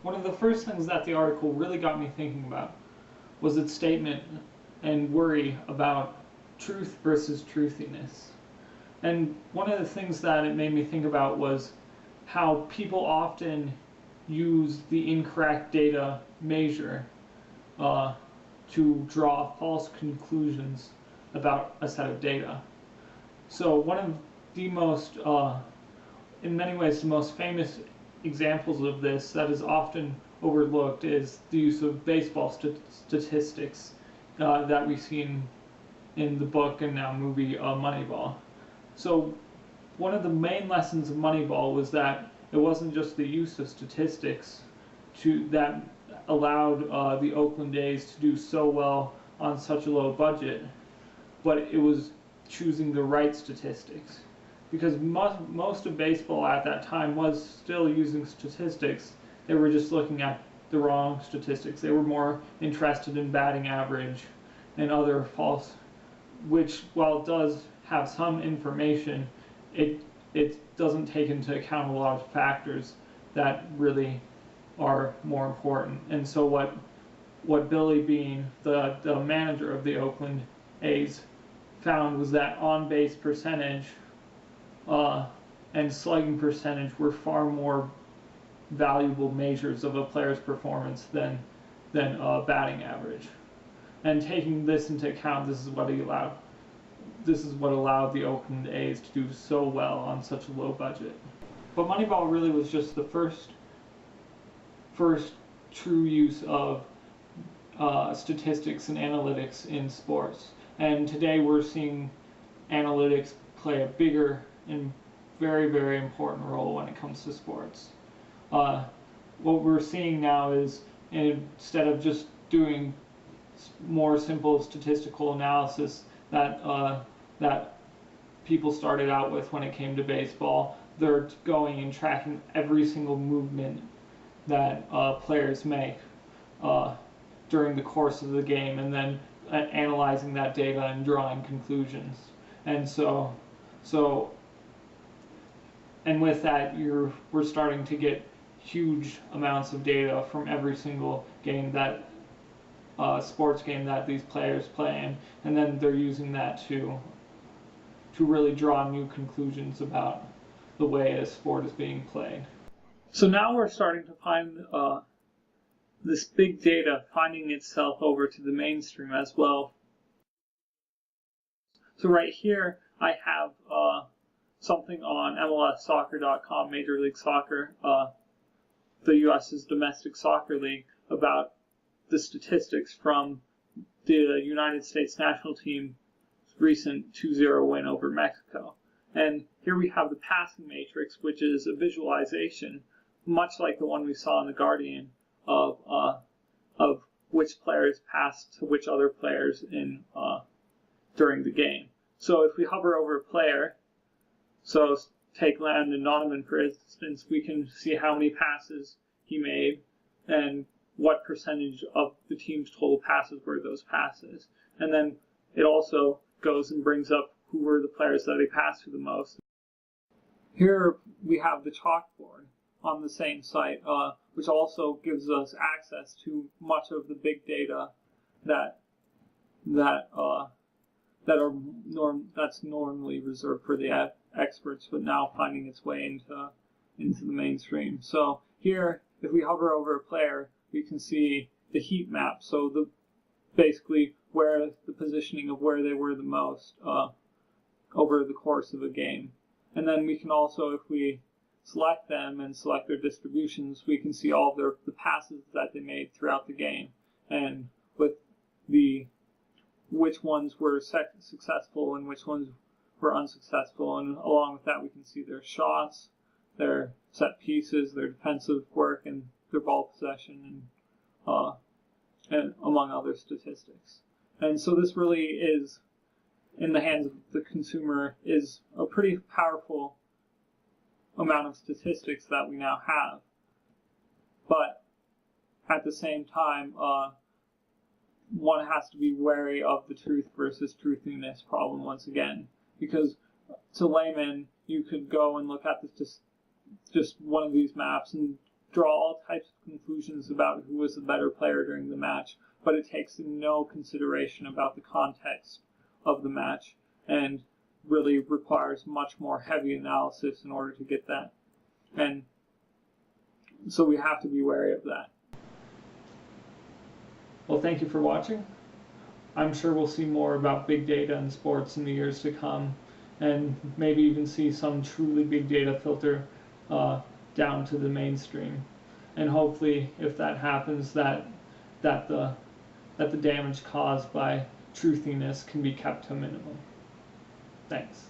one of the first things that the article really got me thinking about was its statement and worry about truth versus truthiness. And one of the things that it made me think about was how people often use the incorrect data measure to draw false conclusions about a set of data. So one of the most, in many ways, the most famous examples of this that is often overlooked is the use of baseball statistics that we see in the book and now movie Moneyball. So one of the main lessons of Moneyball was that it wasn't just the use of statistics that allowed the Oakland A's to do so well on such a low budget, but it was choosing the right statistics. Because most of baseball at that time was still using statistics, they were just looking at the wrong statistics. They were more interested in batting average and other false, which, while it does have some information, it doesn't take into account a lot of factors that really are more important. And so what Billy Beane, the manager of the Oakland A's, found was that on-base percentage and slugging percentage were far more valuable measures of a player's performance than batting average. And taking this into account, this is what allowed the Oakland A's to do so well on such a low budget. But Moneyball really was just the first true use of statistics and analytics in sports. And today we're seeing analytics play a bigger and very, very important role when it comes to sports. What we're seeing now is, instead of just doing more simple statistical analysis that people started out with when it came to baseball, they're going and tracking every single movement that players make during the course of the game, and then analyzing that data and drawing conclusions. And with that, we're starting to get huge amounts of data from every single game that sports game that these players play in, and then they're using that to really draw new conclusions about the way a sport is being played. So now we're starting to find this big data finding itself over to the mainstream as well. So right here I have something on MLSsoccer.com, Major League Soccer, the U.S.'s domestic soccer league, about the statistics from the United States national team's recent 2-0 win over Mexico. And here we have the passing matrix, which is a visualization, much like the one we saw in The Guardian, of which players passed to which other players during the game. So if we hover over a player, so take Landon Donovan for instance, we can see how many passes he made and what percentage of the team's total passes were those passes. And then it also goes and brings up who were the players that he passed to the most. Here we have the chalkboard on the same site, which also gives us access to much of the big data that's normally reserved for the experts, but now finding its way into the mainstream. So here, if we hover over a player, we can see the heat map. So basically where the positioning of where they were the most over the course of a game. And then we can also, if we select them and select their distributions, we can see all the passes that they made throughout the game, and with which ones were successful and which ones were unsuccessful. And along with that, we can see their shots, their set pieces, their defensive work, and their ball possession, and among other statistics. And so this really is, in the hands of the consumer, is a pretty powerful amount of statistics that we now have. But at the same time, one has to be wary of the truth versus truthiness problem once again, because to laymen, you could go and look at just one of these maps and draw all types of conclusions conclusions about who was the better player during the match, but it takes no consideration about the context of the match and really requires much more heavy analysis in order to get that. And so we have to be wary of that. Well, thank you for watching. I'm sure we'll see more about big data in sports in the years to come, and maybe even see some truly big data filter down to the mainstream. And hopefully, if that happens, that the damage caused by truthiness can be kept to a minimum. Thanks.